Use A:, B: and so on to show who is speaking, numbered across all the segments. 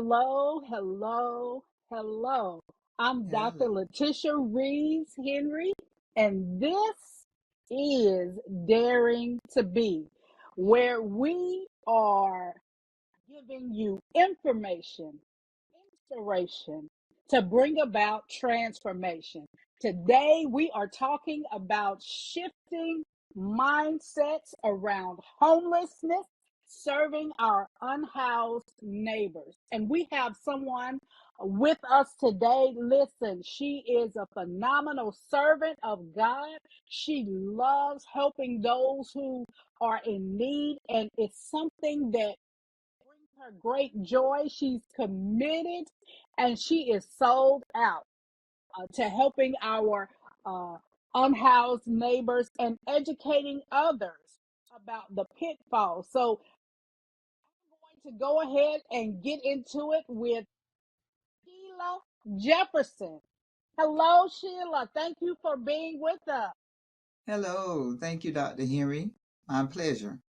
A: Hello, hello, hello. I'm
B: Hello.
A: Dr. Letitia Reeves Henry, and this is Daring to Be, where we are giving you information, inspiration to bring about transformation. Today, we are talking about shifting mindsets around homelessness, serving our unhoused neighbors. And we have someone with us today. Listen, she is a phenomenal servant of God. She loves helping those who are in need, and it's something that brings her great joy. She's committed and she is sold out to helping our uh, unhoused neighbors and educating others about the pitfalls. So I'm going to go ahead and get into it with Sheila Jefferson. Hello, Sheila. Thank you for being with us.
B: Hello. Thank you, Dr. Henry. My pleasure.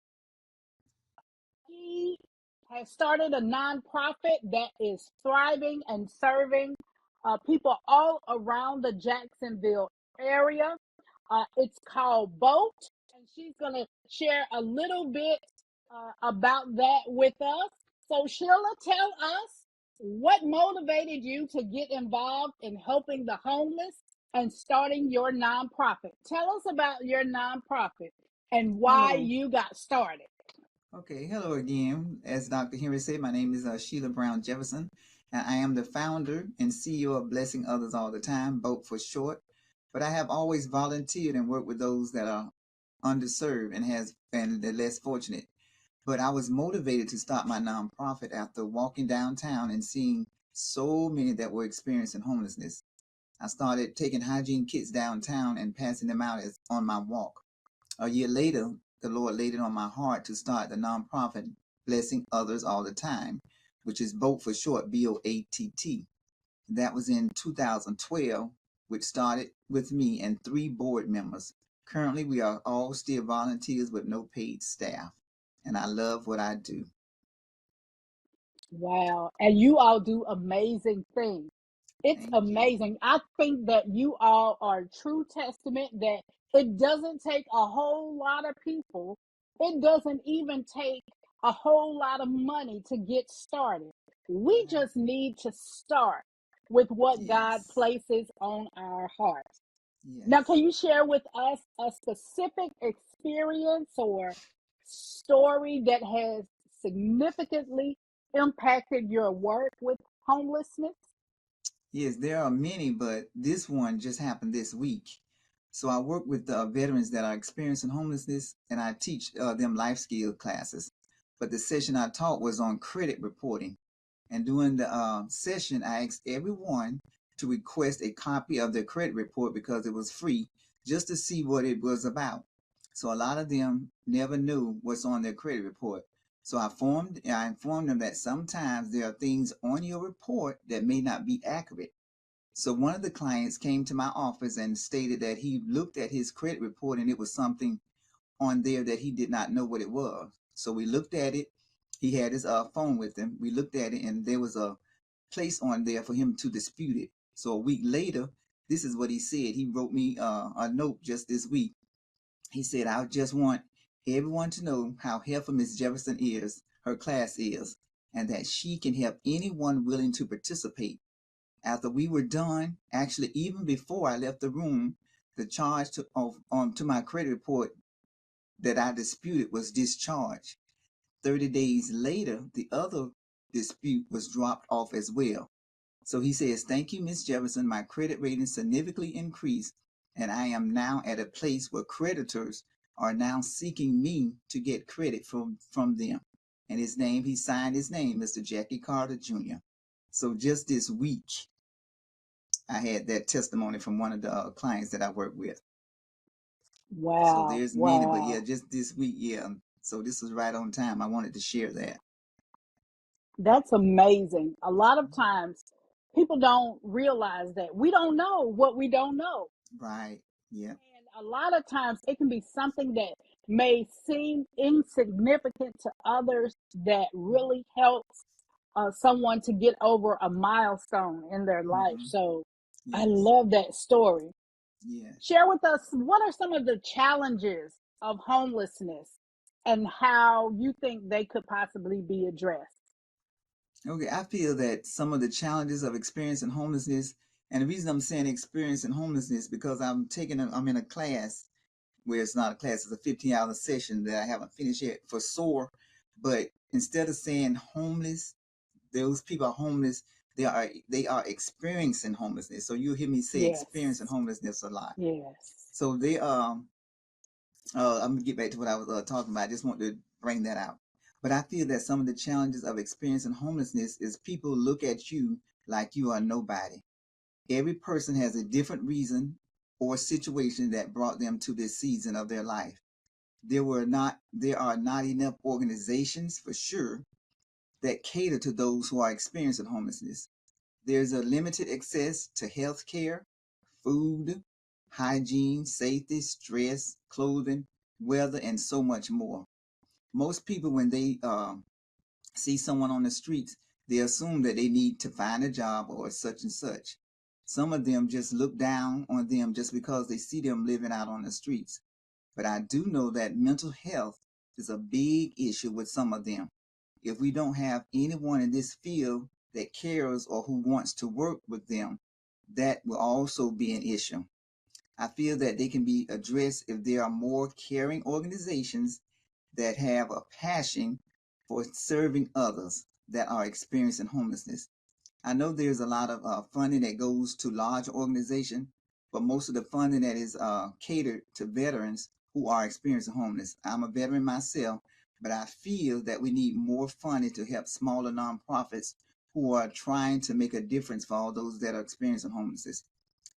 A: She has started a nonprofit that is thriving and serving people all around the Jacksonville area. It's called BOATT, and she's going to share a little bit about that with us. So, Sheila, tell us what motivated you to get involved in helping the homeless and starting your nonprofit. Tell us about your nonprofit and why
B: Hello.
A: you got started.
B: Okay, hello again. As Dr. Henry said, my name is Sheila Brown Jefferson, and I am the founder and CEO of Blessing Others All the Time, BOATT for short. But I have always volunteered and worked with those that are underserved and the less fortunate. But I was motivated to start my nonprofit after walking downtown and seeing so many that were experiencing homelessness. I started taking hygiene kits downtown and passing them out on my walk. A year later, the Lord laid it on my heart to start the nonprofit Blessing Others All the Time, which is BOATT for short, BOATT. That was in 2012, which started with me and 3 board members. Currently, we are all still volunteers with no paid staff, and I love what I do.
A: Wow. And you all do amazing things. It's
B: Thank you.
A: amazing. I think that you all are a true testament that it doesn't take a whole lot of people. It doesn't even take a whole lot of money to get started. We
B: Right.
A: just need to start with what God
B: Yes.
A: places on our hearts. Now, can
B: Yes.
A: you share with us a specific experience or story that has significantly impacted your work with homelessness?
B: Yes, there are many, but this one just happened this week. So I work with veterans that are experiencing homelessness, and I teach them life skill classes. But the session I taught was on credit reporting. And during the session, I asked everyone to request a copy of their credit report because it was free, just to see what it was about. So a lot of them never knew what's on their credit report. So I informed them that sometimes there are things on your report that may not be accurate. So one of the clients came to my office and stated that he looked at his credit report and it was something on there that he did not know what it was. So we looked at it. He had his phone with him. We looked at it and there was a place on there for him to dispute it. So a week later, this is what he said. He wrote me a note just this week. He said, I just want everyone to know how helpful Miss Jefferson is, her class is, and that she can help anyone willing to participate. After we were done, actually even before I left the room, the charge to my credit report that I disputed was discharged. 30 days later, the other dispute was dropped off as well. So he says, thank you, Miss Jefferson. My credit rating significantly increased, and I am now at a place where creditors are now seeking me to get credit from them. And he signed his name, Mr. Jackie Carter Jr. So just this week, I had that testimony from one of the clients that I work with. So
A: Wow,
B: there's many, but yeah,
A: wow.
B: just this week, yeah. So this was right on time. I wanted to share that.
A: That's amazing. A lot of times people don't realize that we don't know what we don't know.
B: Right. Yeah.
A: And a lot of times it can be something that may seem insignificant to others that really helps someone to get over a milestone in their life.
B: Hmm.
A: So I
B: Yes.
A: love that story.
B: Yes.
A: Share with us, what are some of the challenges of homelessness and how you think they could possibly be addressed?
B: Okay, I feel that some of the challenges of experiencing homelessness, and the reason I'm saying experiencing homelessness because I'm in a class where it's not a class, it's a 15-hour session that I haven't finished yet for SOAR. But instead of saying homeless, those people are homeless, they are experiencing homelessness. So you'll hear me say experiencing
A: Yes.
B: homelessness a lot.
A: Yes.
B: So I'm gonna get back to what I was talking about. I just want to bring that out. But I feel that some of the challenges of experiencing homelessness is people look at you like you are nobody. Every person has a different reason or situation that brought them to this season of their life. There are not enough organizations for sure that cater to those who are experiencing homelessness. There's a limited access to health care, food, hygiene, safety, stress, clothing, weather, and so much more. Most people, when they see someone on the streets, they assume that they need to find a job or such and such. Some of them just look down on them just because they see them living out on the streets. But I do know that mental health is a big issue with some of them. If we don't have anyone in this field that cares or who wants to work with them, that will also be an issue. I feel that they can be addressed if there are more caring organizations that have a passion for serving others that are experiencing homelessness. I know there's a lot of funding that goes to large organizations, but most of the funding that is catered to veterans who are experiencing homeless. I'm a veteran myself, but I feel that we need more funding to help smaller nonprofits who are trying to make a difference for all those that are experiencing homelessness.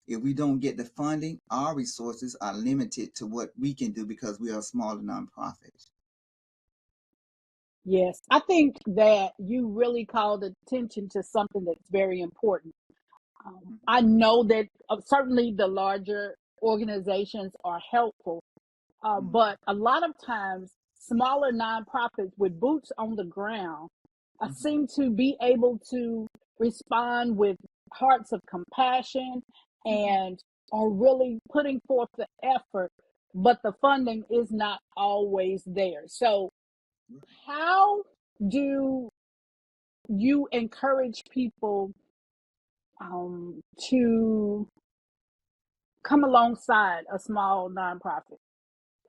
B: If we don't get the funding, our resources are limited to what we can do because we are a smaller nonprofit.
A: Yes. I think that you really called attention to something that's very important. I know that certainly the larger organizations are helpful,
B: Mm-hmm.
A: but a lot of times, smaller nonprofits with boots on the ground
B: Mm-hmm.
A: seem to be able to respond with hearts of compassion
B: Mm-hmm.
A: and are really putting forth the effort, but the funding is not always there. So, how do you encourage people to come alongside a small nonprofit?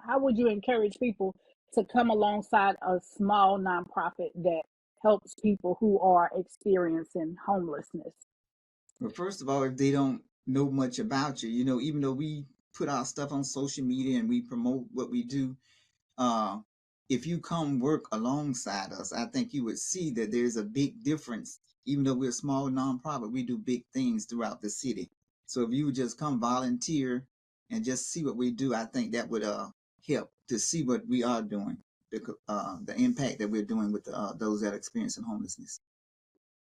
A: How would you encourage people to come alongside a small nonprofit that helps people who are experiencing homelessness?
B: Well, first of all, if they don't know much about you, even though we put our stuff on social media and we promote what we do, uh, if you come work alongside us, I think you would see that there's a big difference. Even though we're a small nonprofit, we do big things throughout the city. So if you would just come volunteer and just see what we do, I think that would help to see what we are doing, the impact that we're doing with those that are experiencing homelessness.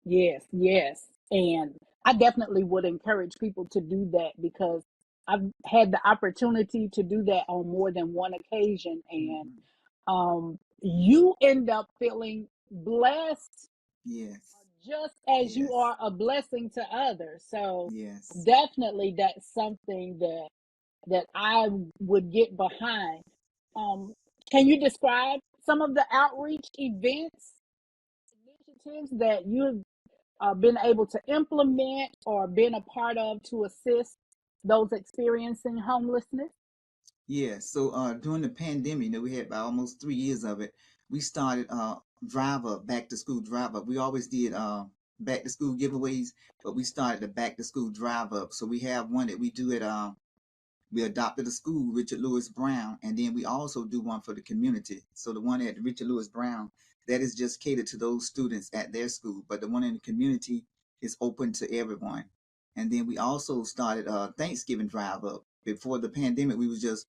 A: Yes, yes. And I definitely would encourage people to do that because I've had the opportunity to do that on more than one occasion. And
B: Hmm.
A: you end up feeling blessed
B: Yes,
A: just as you
B: yes,
A: are a blessing to others. So
B: yes.
A: definitely that's something that I would get behind. Um, can you describe some of the outreach events, initiatives that you've been able to implement or been a part of to assist those experiencing homelessness?
B: Yeah, so during the pandemic, we had about almost 3 years of it. We started drive up, back to school drive up. We always did back to school giveaways, but we started the back to school drive up. So we have one that we do at we adopted a school, Richard Lewis Brown, and then we also do one for the community. So the one at Richard Lewis Brown, that is just catered to those students at their school, but the one in the community is open to everyone. And then we also started a Thanksgiving drive up. Before the pandemic, we was just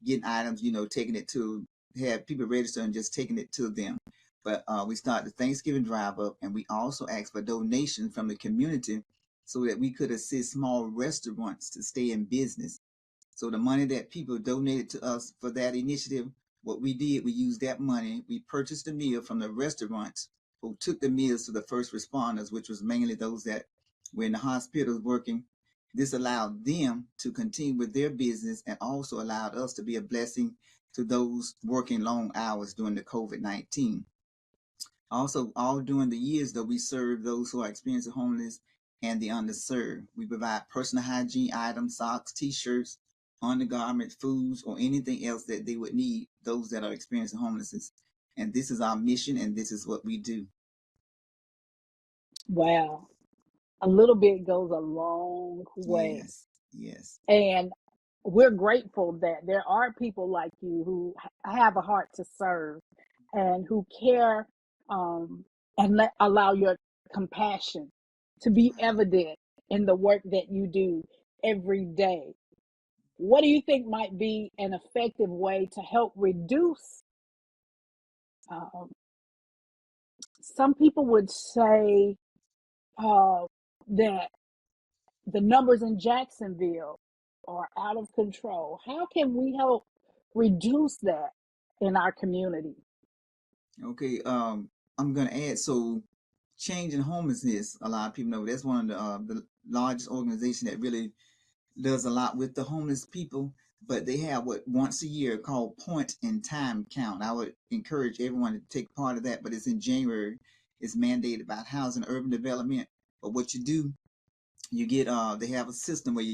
B: getting items, taking it to have people register and just taking it to them. But we started the Thanksgiving drive up, and we also asked for donations from the community so that we could assist small restaurants to stay in business. So the money that people donated to us for that initiative, what we did, we used that money. We purchased a meal from the restaurants who took the meals to the first responders, which was mainly those that were in the hospitals working. This allowed them to continue with their business and also allowed us to be a blessing to those working long hours during the COVID-19. Also, all during the years that we serve those who are experiencing homelessness and the underserved, we provide personal hygiene items, socks, t-shirts, undergarments, foods, or anything else that they would need, those that are experiencing homelessness. And this is our mission, and this is what we do.
A: Wow. A little bit goes a long way.
B: Yes, yes.
A: And we're grateful that there are people like you who have a heart to serve and who care, and allow your compassion to be
B: Right.
A: evident in the work that you do every day. What do you think might be an effective way to help reduce? Um, some people would say uh, that the numbers in Jacksonville are out of control. How can we help reduce that in our community?
B: Okay, I'm gonna add, so changing homelessness, a lot of people know that's one of the largest organization that really does a lot with the homeless people, but they have what once a year called point in time count. I would encourage everyone to take part of that, but it's in January. It's mandated by Housing and Urban Development. But what you do, you get they have a system where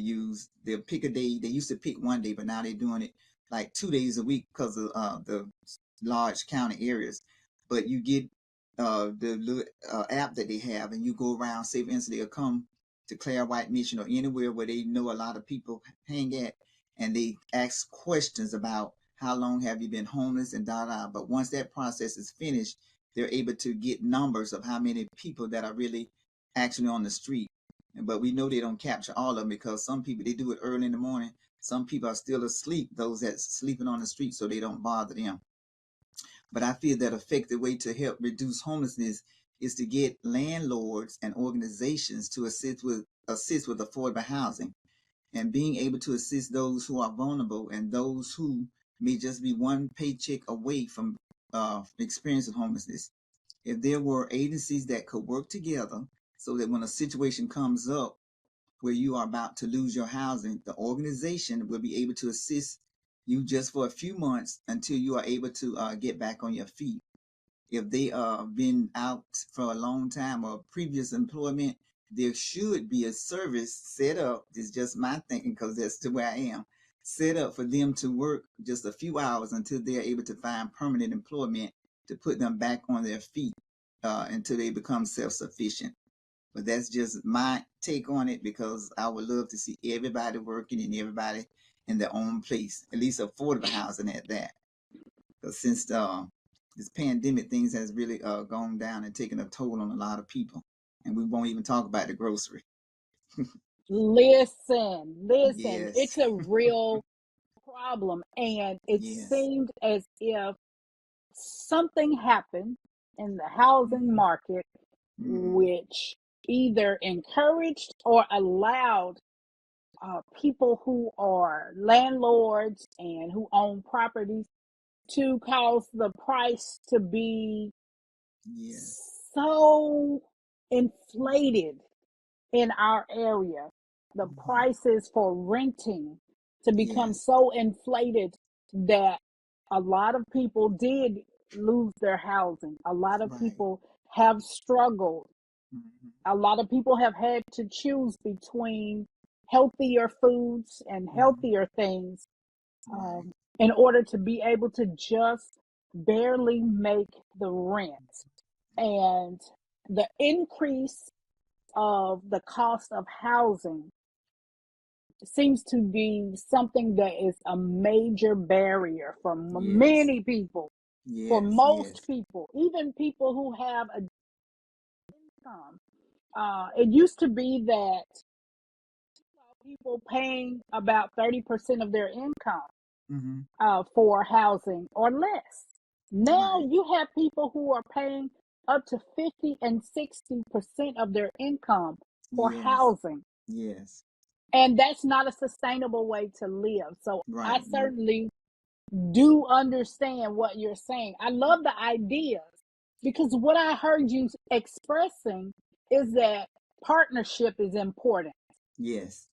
B: they'll pick a day. They used to pick one day, but now they're doing it like 2 days a week because of the large county areas. But you get the app that they have, and you go around. Say for instance, they'll come to Claire White Mission or anywhere where they know a lot of people hang at, and they ask questions about how long have you been homeless and da da. But once that process is finished, they're able to get numbers of how many people that are really actually on the street. But we know they don't capture all of them because some people, they do it early in the morning. Some people are still asleep, those that's sleeping on the street, so they don't bother them. But I feel that effective way to help reduce homelessness is to get landlords and organizations to assist with affordable housing and being able to assist those who are vulnerable and those who may just be one paycheck away from experiencing homelessness. If there were agencies that could work together so that when a situation comes up where you are about to lose your housing, the organization will be able to assist you just for a few months until you are able to get back on your feet. If they been out for a long time or previous employment, there should be a service set up. It's just my thinking because that's the way I am. Set up for them to work just a few hours until they're able to find permanent employment to put them back on their feet until they become self-sufficient. But that's just my take on it because I would love to see everybody working and everybody in their own place, at least affordable housing at that. Because since this pandemic, things has really gone down and taken a toll on a lot of people. And we won't even talk about the grocery.
A: Listen,
B: Yes,
A: it's a real problem. And it
B: yes,
A: seemed as if something happened in the housing
B: mm-hmm,
A: market
B: mm-hmm,
A: which either encouraged or allowed people who are landlords and who own properties to cause the price to be
B: yes,
A: so inflated in our area. The
B: mm-hmm,
A: prices for renting to become
B: yes,
A: so inflated that a lot of people did lose their housing. A lot of
B: right,
A: people have struggled.
B: mm-hmm,
A: A lot of people have had to choose between healthier foods and
B: mm-hmm,
A: healthier things,
B: right,
A: in order to be able to just barely make the rent. And the increase of the cost of housing seems to be something that is a major barrier for
B: yes,
A: many people, for
B: yes,
A: most
B: yes,
A: people, even people who have a income. It used to be that people paying about 30% of their income
B: mm-hmm,
A: for housing or less. Now
B: right,
A: you have people who are paying up to 50 and 60% of their income for
B: yes,
A: housing.
B: yes,
A: And that's not a sustainable way to live. So I
B: right, no,
A: certainly do understand what you're saying. I love the ideas. Because what I heard you expressing is that partnership is important.
B: Yes.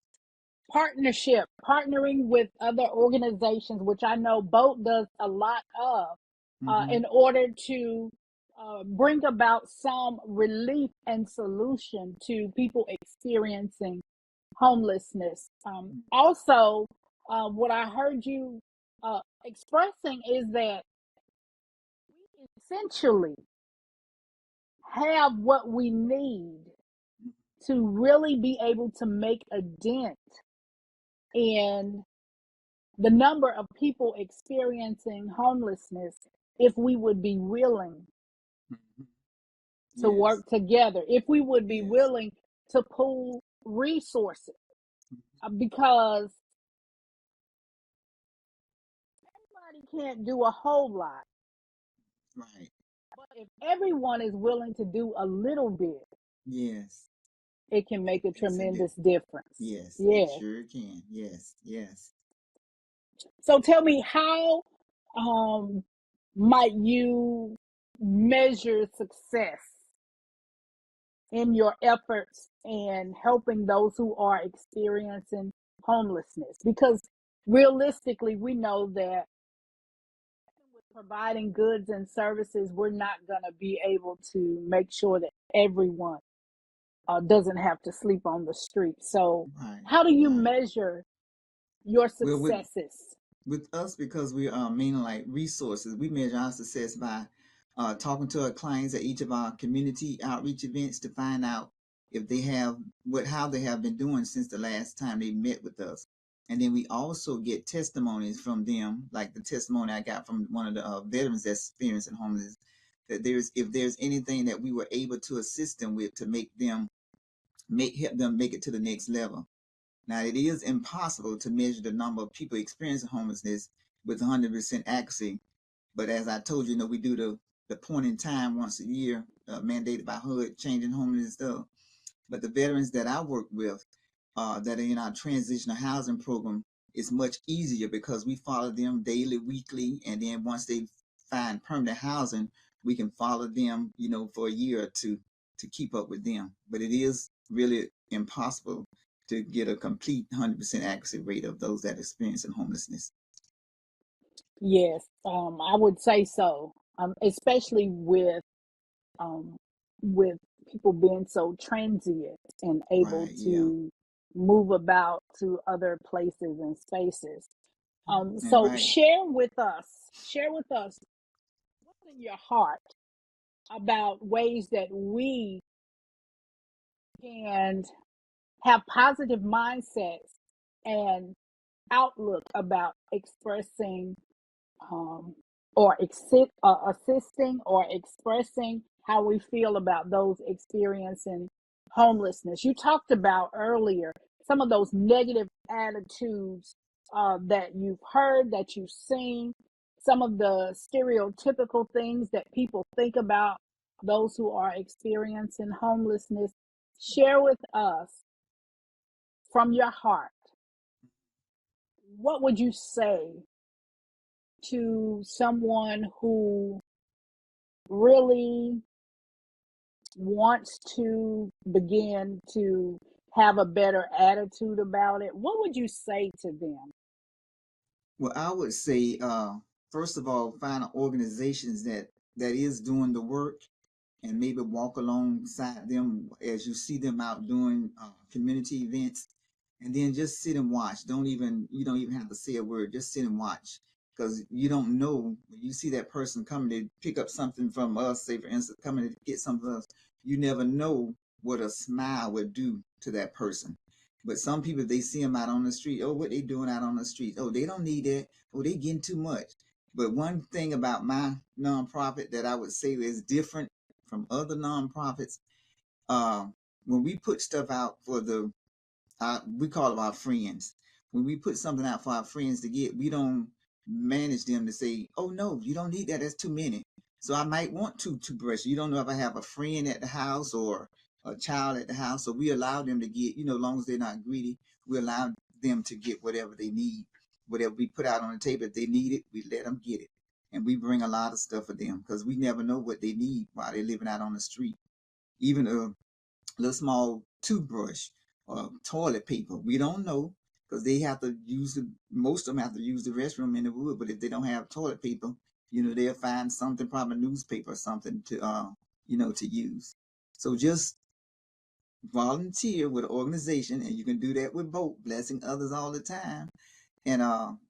A: Partnership, partnering with other organizations, which I know BOATT does a lot of,
B: Mm-hmm.
A: in order to bring about some relief and solution to people experiencing homelessness. Also, what I heard you expressing is that we essentially have what we need to really be able to make a dent in the number of people experiencing homelessness if we would be willing
B: Mm-hmm.
A: to
B: Yes.
A: work together, if we would be
B: Yes.
A: willing to pool resources, because everybody can't do a whole lot.
B: Right.
A: But if everyone is willing to do a little bit,
B: Yes.
A: it can make a
B: Makes a
A: tremendous
B: difference.
A: difference.
B: Yes, it
A: Yeah.
B: sure can. Yes. Yes.
A: So tell me, how um, might you measure success in your efforts in helping those who are experiencing homelessness? Because realistically, we know that with providing goods and services, we're not going to be able to make sure that everyone doesn't have to sleep on the street. So,
B: Right.
A: how do you
B: Right.
A: measure your
B: Well,
A: successes?
B: with us, because we are mainly like resources, we measure our success by talking to our clients at each of our community outreach events to find out if they have how they have been doing since the last time they met with us. And then we also get testimonies from them, like the testimony I got from one of the veterans that's experiencing homelessness, that if there's anything that we were able to assist them with to help them make it to the next level. Now, it is impossible to measure the number of people experiencing homelessness with 100% accuracy. But as I told you, we do the point in time once a year, mandated by HUD, changing homelessness stuff. But the veterans that I work with, that are in our transitional housing program, is much easier because we follow them daily, weekly, and then once they find permanent housing, we can follow them, for a year or two to keep up with them. But it is really impossible to get a complete 100% accuracy rate of those that experience homelessness.
A: Yes, I would say so, especially um, with people being so transient and able
B: Right, yeah.
A: to move about to other places and spaces.
B: And
A: So
B: right.
A: share with us what's in your heart about ways that we can have positive mindsets and outlook about expressing um, or assisting or expressing how we feel about those experiencing homelessness. You talked about earlier some of those negative attitudes that you've heard, that you've seen, some of the stereotypical things that people think about those who are experiencing homelessness. Share with us from your heart, what would you say to someone who really wants to begin to have a better attitude about it? What would you say to them?
B: Well, I would say, first of all, find organizations that is doing the work, and maybe walk alongside them as you see them out doing community events, and then just sit and watch. You don't even have to say a word. Just sit and watch, because you don't know when you see that person coming to pick up something from us. Say, for instance, coming to get something from us, you never know what a smile would do to that person. But some people, they see them out on the street. Oh, what they doing out on the street? Oh, they don't need that. Oh, they getting too much. But one thing about my nonprofit that I would say is different from other nonprofits, uh, when we put stuff out for we call them our friends. When we put something out for our friends to get, we don't manage them to say, "Oh no, you don't need that. That's too many." So I might want two toothbrushes. You don't know if I have a friend at the house or a child at the house. So we allow them to get, as long as they're not greedy, we allow them to get whatever they need, whatever we put out on the table. If they need it, we let them get it. and we bring a lot of stuff for them because we never know what they need while they're living out on the street. Even a little small toothbrush or toilet paper, we don't know because they have to use most of them have to use the restroom in the wood. But if they don't have toilet paper, they'll find something, probably a newspaper or something to use. So just volunteer with an organization, and you can do that with BOATT, blessing others all the time, and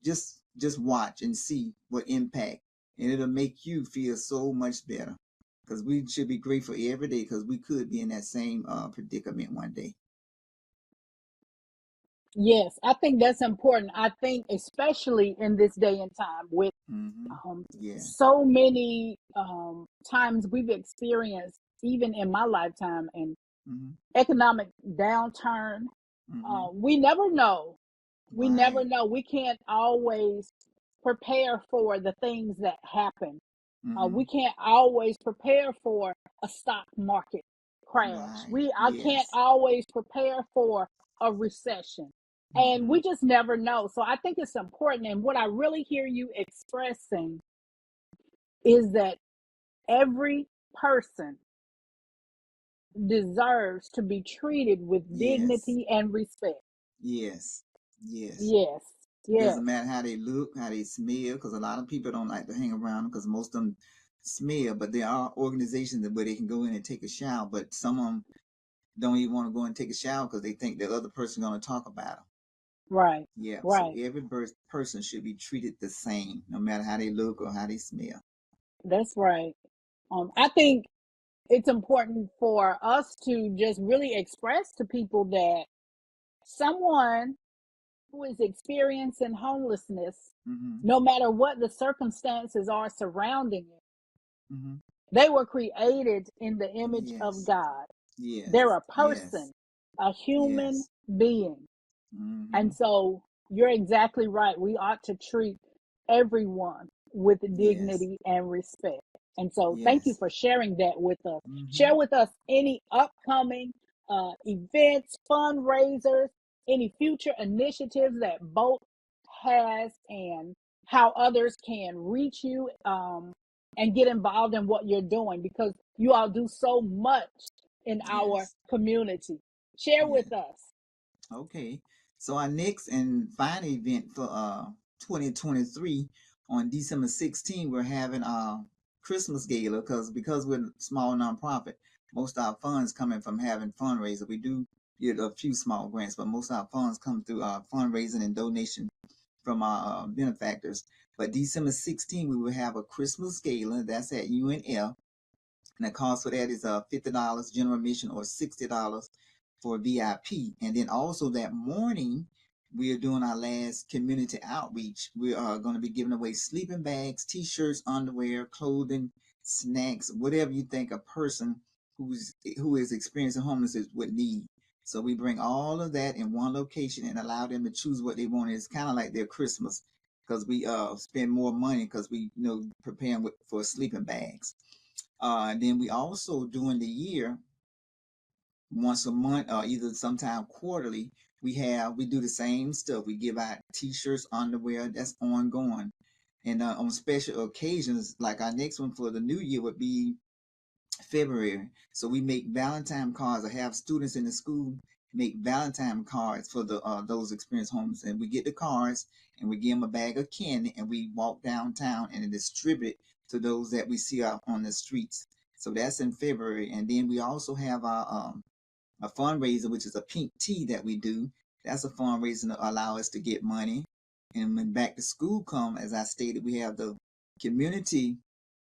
B: just watch and see what impact, and it'll make you feel so much better. Because we should be grateful every day, because we could be in that same predicament one day.
A: Yes, I think that's important. I think especially in this day and time with
B: Yeah.
A: so many times we've experienced, even in my lifetime, and economic downturn. We never know. We never
B: Right.
A: know. We can't always prepare for the things that happen. We can't always prepare for a stock market crash.
B: Right.
A: I can't
B: Yes.
A: always prepare for a recession. And we just never know. So I think it's important. And what I really hear you expressing is that every person deserves to be treated with
B: Yes.
A: dignity and respect.
B: Yes. Yes.
A: Yes. Yes.
B: Doesn't matter how they look, how they smell, because a lot of people don't like to hang around them because most of them smell. But there are organizations where they can go in and take a shower, but some of them don't even want to go and take a shower because they think the other person going to talk about them.
A: Right.
B: Yeah, so
A: Right.
B: every person should be treated the same, no matter how they look or how they smell.
A: That's right. I think it's important for us to just really express to people that someone who is experiencing homelessness, no matter what the circumstances are surrounding it, they were created in the image of
B: Yes,
A: God. They're
B: yes,
A: a
B: yes,
A: person, a human
B: yes.
A: being. And so you're exactly right. We ought to treat everyone with
B: Yes,
A: dignity and respect. And so thank you
B: yes.
A: for sharing that with us. Share with us any upcoming events, fundraisers, any future initiatives that BOATT has, and how others can reach you and get involved in what you're doing, because you all do so much in our
B: Yes,
A: community. Share
B: yes.
A: with us.
B: Okay. So our next and final event for 2023 on December 16th, we're having a Christmas gala because we're a small nonprofit. Most of our funds coming from having fundraiser. We do get a few small grants, but most of our funds come through fundraising and donation from our benefactors. But December 16th, we will have a Christmas gala. That's at UNF. And the cost for that is $50 general admission or $60 for VIP. And then also that morning, we are doing our last community outreach. We are going to be giving away sleeping bags, t-shirts, underwear, clothing, snacks, whatever you think a person who is experiencing homelessness would need. So we bring all of that in one location and allow them to choose what they want. It's kind of like their Christmas, because we spend more money because we preparing for sleeping bags. And then we also during the year, once a month or either sometime quarterly, we do the same stuff. We give out t-shirts, underwear. That's ongoing. And on special occasions, like our next one for the new year would be February. So we make Valentine cards. I have students in the school make Valentine cards for the those experienced homeless, and we get the cards and we give them a bag of candy, and we walk downtown and distribute it to those that we see out on the streets. So that's in February, and then we also have our a fundraiser, which is a pink tea that we do. That's a fundraiser to allow us to get money. And when back to school come, as I stated, we have the community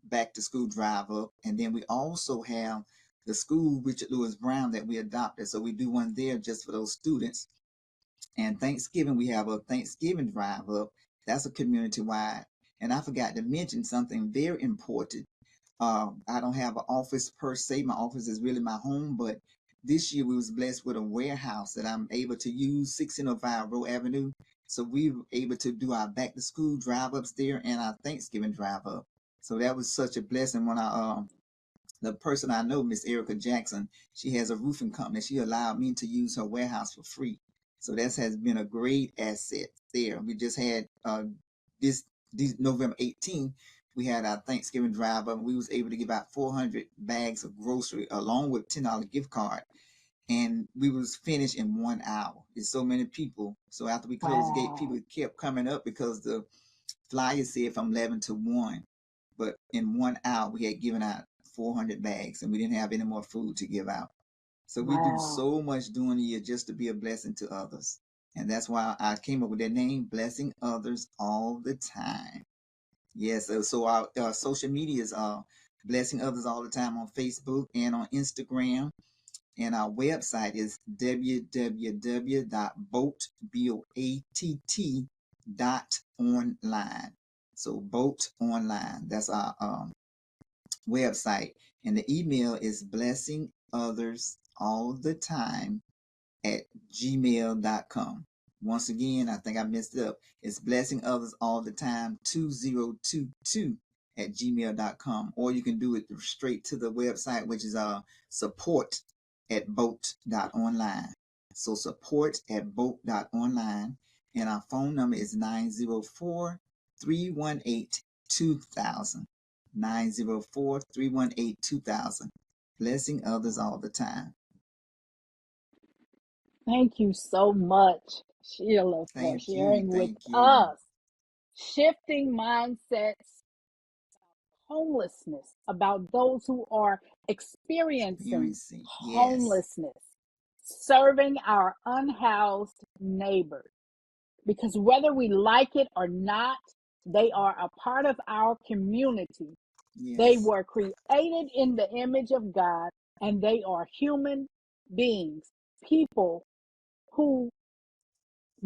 B: back to school drive up, and then we also have the school Richard Lewis Brown that we adopted. So we do one there just for those students. And Thanksgiving, we have a Thanksgiving drive up. That's a community wide. And I forgot to mention something very important. I don't have an office per se. My office is really my home, but this year we was blessed with a warehouse that I'm able to use, 1605 Roe Avenue. So we were able to do our back to school drive ups there and our Thanksgiving drive up. So that was such a blessing when the person I know, Miss Erica Jackson, she has a roofing company. She allowed me to use her warehouse for free. So that has been a great asset there. We just had this November 18th, we had our Thanksgiving drive up, and we was able to give out 400 bags of grocery along with $10 gift card. And we was finished in 1 hour. There's so many people. So after we closed the gate, people kept coming up because the flyer said from 11 to 1. But in 1 hour, we had given out 400 bags, and we didn't have any more food to give out. So we do so much during the year just to be a blessing to others. And that's why I came up with that name, Blessing Others All the Time. Yes, so our social medias are Blessing Others All the Time on Facebook and on Instagram. And our website is www.boatt.online. So BOATT online. That's our website. And the email is blessingothersallthetime@gmail.com. Once again, I think I messed it up. It's blessingothersallthetime 2022@gmail.com. Or you can do it straight to the website, which is support@boatt.online. So support@boatt.online. And our phone number is 904-318-2000. 904-318-2000. Blessing others all the time.
A: Thank you so much, Sheila, for
B: Thank you.
A: sharing with
B: Thank you.
A: us. Shifting mindsets, homelessness, about those who are experiencing
B: Yes.
A: homelessness, serving our unhoused neighbors. Because whether we like it or not, they are a part of our community. They
B: Yes.
A: were created in the image of God, and they are human beings, people who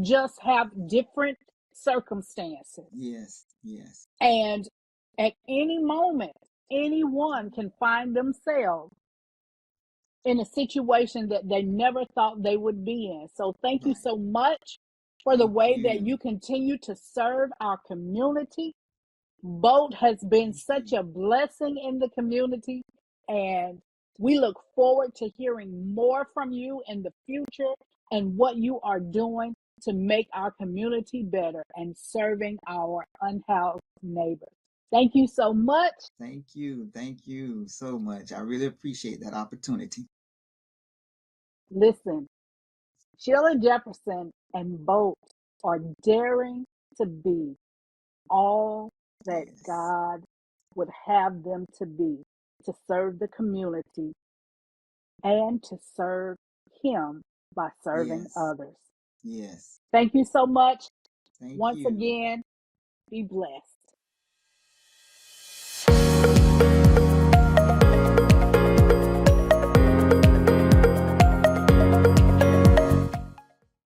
A: just have different circumstances.
B: Yes. Yes.
A: And at any moment, anyone can find themselves in a situation that they never thought they would be in. So thank you
B: Right.
A: so much for the
B: Thank
A: way that
B: you.
A: you continue to serve our community. BOATT has been
B: Thank
A: such
B: you.
A: a blessing in the community, and we look forward to hearing more from you in the future and what you are doing to make our community better and serving our unhoused neighbors. Thank you so much.
B: Thank you. Thank you so much. I really appreciate that opportunity.
A: Listen, Sheila Jefferson and BOATT are daring to be all that
B: Yes.
A: God would have them to be, to serve the community and to serve Him by serving
B: Yes.
A: others.
B: Yes.
A: Thank you so much.
B: Thank
A: Once
B: you.
A: again, be blessed.